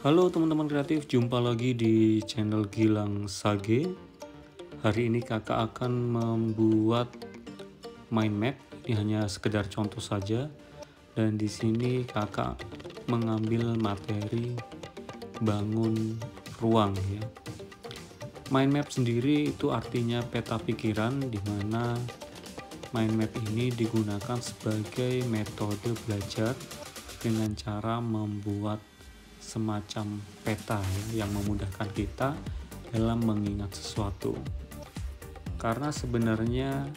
Halo teman-teman kreatif, jumpa lagi di channel Gilang Sage. Hari ini kakak akan membuat mind map. Ini hanya sekedar contoh saja. Dan di sini kakak mengambil materi bangun ruang ya. Mind map sendiri itu artinya peta pikiran, di mana mind map ini digunakan sebagai metode belajar dengan cara membuat semacam peta ya, yang memudahkan kita dalam mengingat sesuatu. Karena sebenarnya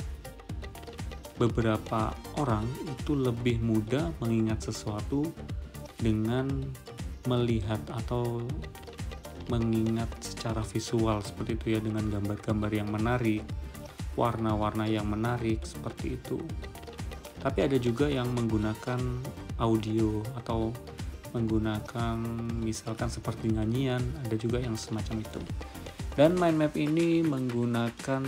beberapa orang itu lebih mudah mengingat sesuatu dengan melihat atau mengingat secara visual seperti itu ya, dengan gambar-gambar yang menarik, warna-warna yang menarik seperti itu. Tapi ada juga yang menggunakan audio atau menggunakan misalkan seperti nyanyian, ada juga yang semacam itu. Dan mind map ini menggunakan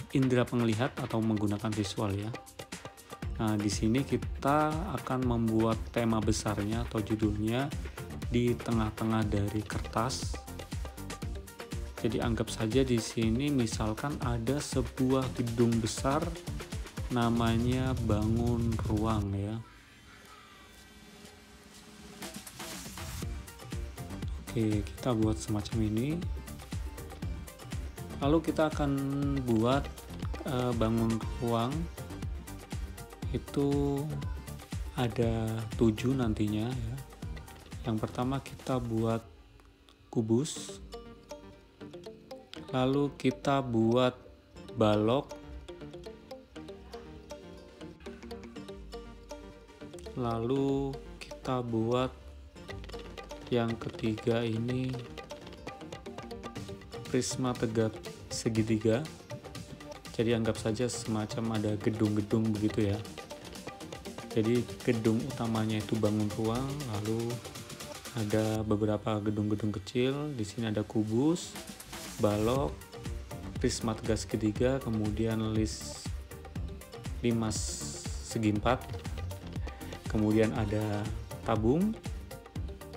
indera penglihat atau menggunakan visual ya. Nah, di sini kita akan membuat tema besarnya atau judulnya di tengah-tengah dari kertas. Jadi anggap saja di sini misalkan ada sebuah gedung besar namanya bangun ruang ya. Oke, kita buat semacam ini. Lalu kita akan buat bangun ruang itu ada 7 nantinya ya. Yang pertama kita buat kubus. Lalu kita buat balok. Lalu kita buat yang ketiga ini prisma tegak segitiga. Jadi anggap saja semacam ada gedung-gedung begitu ya. Jadi gedung utamanya itu bangun ruang, lalu ada beberapa gedung-gedung kecil. Di sini ada kubus, balok, prisma tegak segitiga, kemudian list 5 segi 4. Kemudian ada tabung,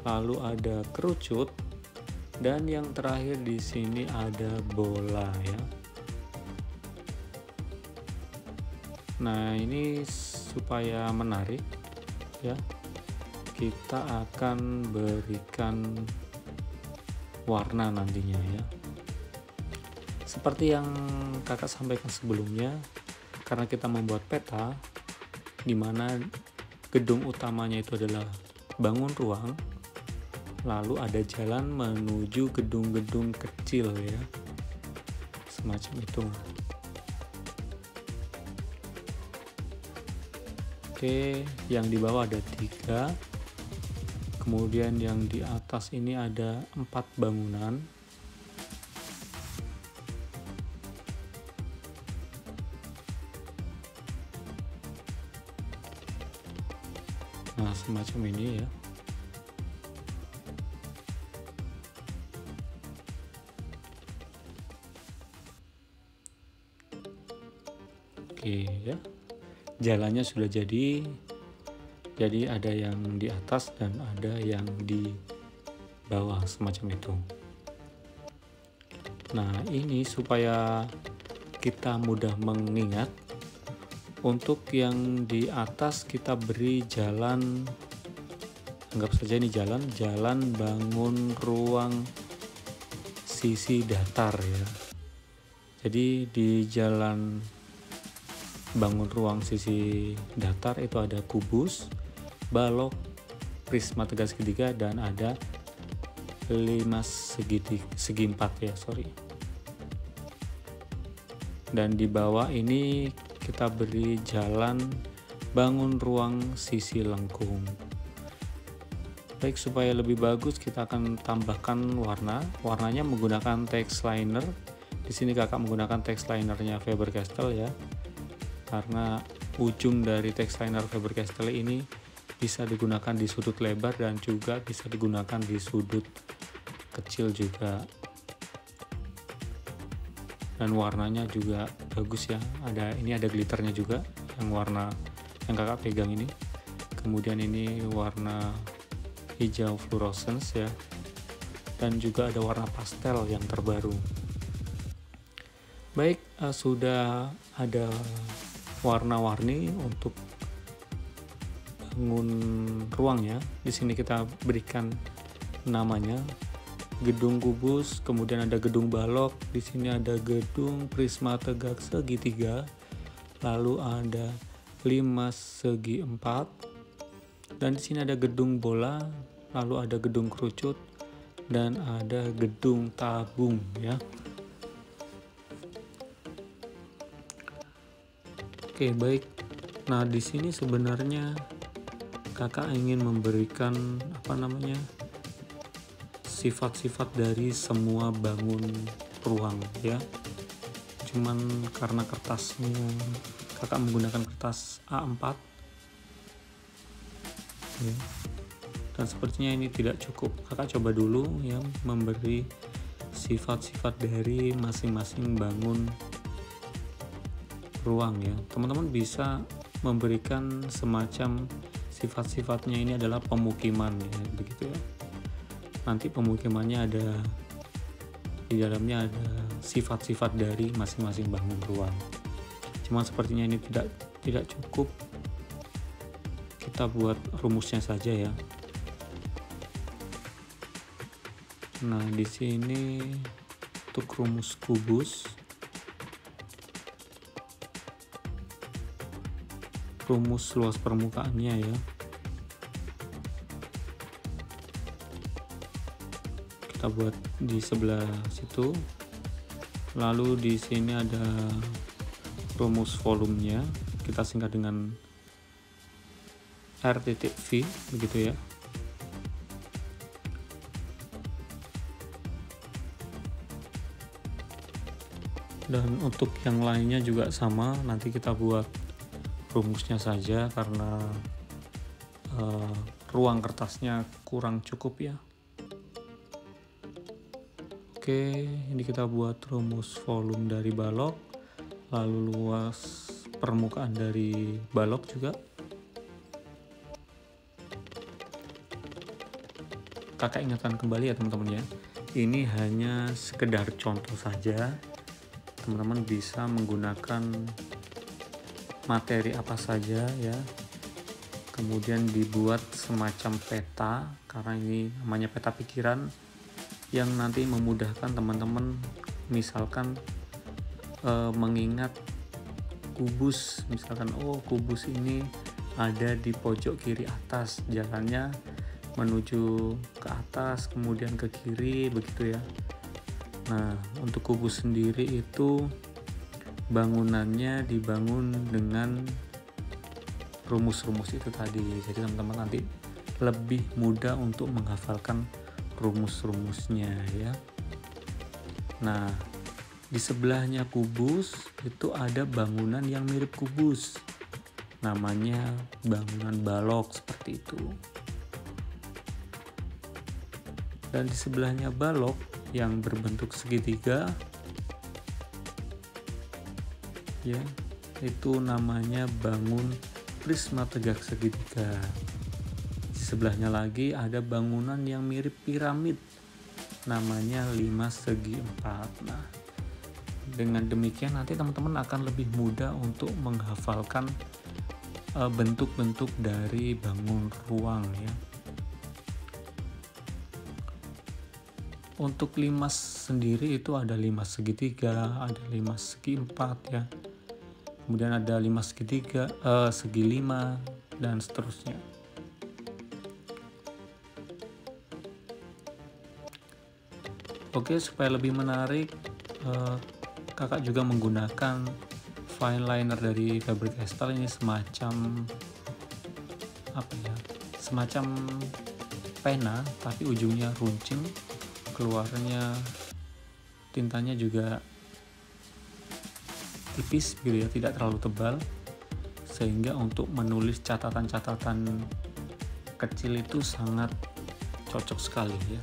lalu ada kerucut, dan yang terakhir di sini ada bola ya. Nah, ini supaya menarik ya, kita akan berikan warna nantinya ya. Seperti yang kakak sampaikan sebelumnya, karena kita membuat peta di mana gedung utamanya itu adalah bangun ruang, lalu ada jalan menuju gedung-gedung kecil ya, semacam itu. Oke, yang di bawah ada 3, kemudian yang di atas ini ada 4 bangunan. Nah, semacam ini ya. Oke ya, jalannya sudah jadi ada yang di atas dan ada yang di bawah semacam itu. Nah, ini supaya kita mudah mengingat, untuk yang di atas kita beri jalan, anggap saja ini jalan bangun ruang sisi datar ya. Jadi di jalan bangun ruang sisi datar itu ada kubus, balok, prisma tegak segitiga, dan ada 5 segi 4 ya, sorry. Dan di bawah ini kita beri jalan bangun ruang sisi lengkung. Baik, supaya lebih bagus kita akan tambahkan warnanya menggunakan text liner. Di sini kakak menggunakan text linernya Faber-Castell ya, karena ujung dari text liner Faber-Castell ini bisa digunakan di sudut lebar dan juga bisa digunakan di sudut kecil juga. Dan warnanya juga bagus ya. Ini ada glitternya juga, yang warna yang kakak pegang ini. Kemudian ini warna hijau fluorescence ya, dan juga ada warna pastel yang terbaru. Baik, sudah ada warna-warni untuk bangun ruangnya. Di sini kita berikan namanya gedung kubus, kemudian ada gedung balok, di sini ada gedung prisma tegak segitiga, lalu ada 5 segi 4, dan di sini ada gedung bola, lalu ada gedung kerucut, dan ada gedung tabung ya. Oke, baik. Nah, di sini sebenarnya kakak ingin memberikan sifat-sifat dari semua bangun ruang ya. Cuman karena kertasnya kakak menggunakan kertas A4 ya, dan sepertinya ini tidak cukup. Kakak coba dulu ya memberi sifat-sifat dari masing-masing bangun ruang ya. Teman-teman bisa memberikan semacam sifat-sifatnya, ini adalah pemukiman ya, begitu ya. Nanti pemukimannya ada di dalamnya, ada sifat-sifat dari masing-masing bangun ruang. Cuma sepertinya ini tidak cukup. Kita buat rumusnya saja ya. Nah, di sini untuk rumus kubus, rumus luas permukaannya ya, kita buat di sebelah situ. Lalu di sini ada rumus volumenya, kita singkat dengan R.V begitu ya. Dan untuk yang lainnya juga sama, nanti kita buat rumusnya saja karena ruang kertasnya kurang cukup ya. Oke, ini kita buat rumus volume dari balok, lalu luas permukaan dari balok juga. Kakak ingatkan kembali ya teman-teman ya, ini hanya sekedar contoh saja. Teman-teman bisa menggunakan materi apa saja ya, kemudian dibuat semacam peta, karena ini namanya peta pikiran, yang nanti memudahkan teman-teman misalkan mengingat kubus, misalkan kubus ini ada di pojok kiri atas, jalannya menuju ke atas kemudian ke kiri begitu ya. Nah, untuk kubus sendiri itu bangunannya dibangun dengan rumus-rumus itu tadi. Jadi teman-teman nanti lebih mudah untuk menghafalkan rumus-rumusnya ya. Nah, di sebelahnya kubus itu ada bangunan yang mirip kubus, namanya bangunan balok seperti itu. Dan di sebelahnya balok yang berbentuk segitiga ya, itu namanya bangun prisma tegak segitiga. Di sebelahnya lagi ada bangunan yang mirip piramid, namanya 5 segi 4. Nah, dengan demikian nanti teman-teman akan lebih mudah untuk menghafalkan bentuk-bentuk dari bangun ruang ya. Untuk 5 sendiri itu ada 5 segitiga, ada 5 segi 4 ya. Kemudian ada 5 segitiga, segi 5 dan seterusnya. Oke, supaya lebih menarik, kakak juga menggunakan fine liner dari Faber-Castell. Ini semacam semacam pena tapi ujungnya runcing, keluarnya tintanya juga tipis gitu ya, tidak terlalu tebal, sehingga untuk menulis catatan-catatan kecil itu sangat cocok sekali ya.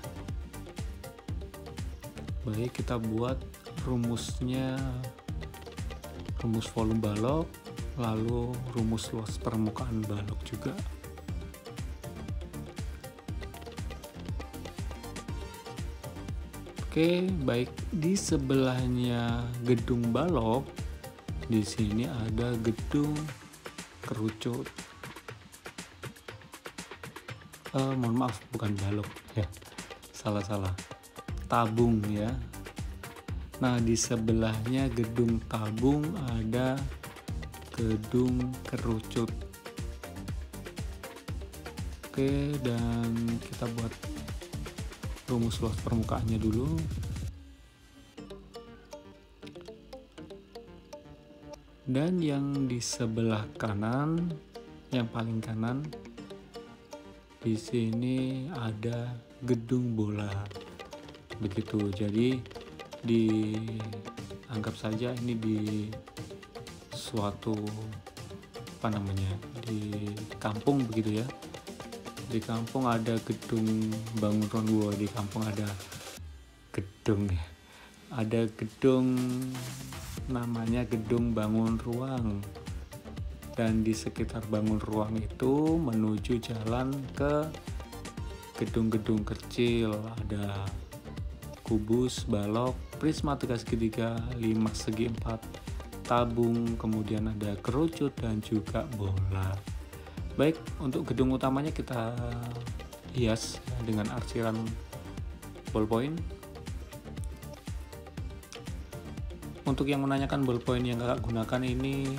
Baik, kita buat rumusnya, rumus volume balok, lalu rumus luas permukaan balok juga. Oke, baik, di sebelahnya gedung balok, di sini ada gedung kerucut. Mohon maaf, bukan balok ya, salah. Tabung ya. Nah, di sebelahnya gedung tabung ada gedung kerucut. Oke, dan kita buat rumus luas permukaannya dulu. Dan yang di sebelah kanan, yang paling kanan, di sini ada gedung bola. Begitu. Jadi dianggap saja ini di suatu di kampung begitu ya. Di kampung ada gedung bangun ruang, di kampung ada gedung ya. Ada gedung namanya gedung bangun ruang. Dan di sekitar bangun ruang itu menuju jalan ke gedung-gedung kecil, ada kubus, balok, prisma 3 segitiga, 5 segi 4, tabung, kemudian ada kerucut dan juga bola. Baik, untuk gedung utamanya kita hias dengan arsiran ballpoint. Untuk yang menanyakan ballpoint yang kakak gunakan, ini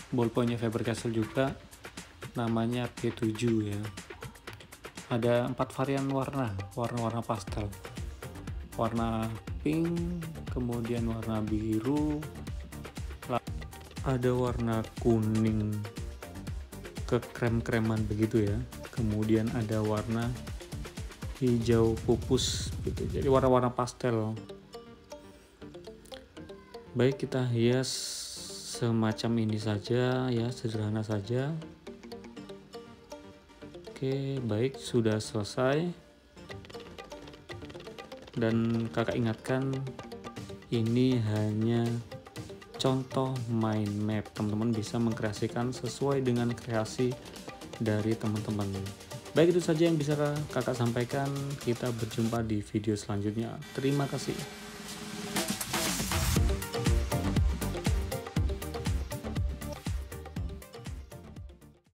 ballpointnya Faber-Castell juga, namanya P7 ya. Ada 4 varian warna pastel, warna pink, kemudian warna biru, ada warna kuning ke krem-kreman begitu ya, kemudian ada warna hijau pupus gitu, jadi warna-warna pastel. Baik, kita hias semacam ini saja ya, sederhana saja. Oke, baik, sudah selesai. Dan kakak ingatkan, ini hanya contoh mind map. Teman-teman bisa mengkreasikan sesuai dengan kreasi dari teman-teman. Baik, itu saja yang bisa kakak sampaikan. Kita berjumpa di video selanjutnya. Terima kasih.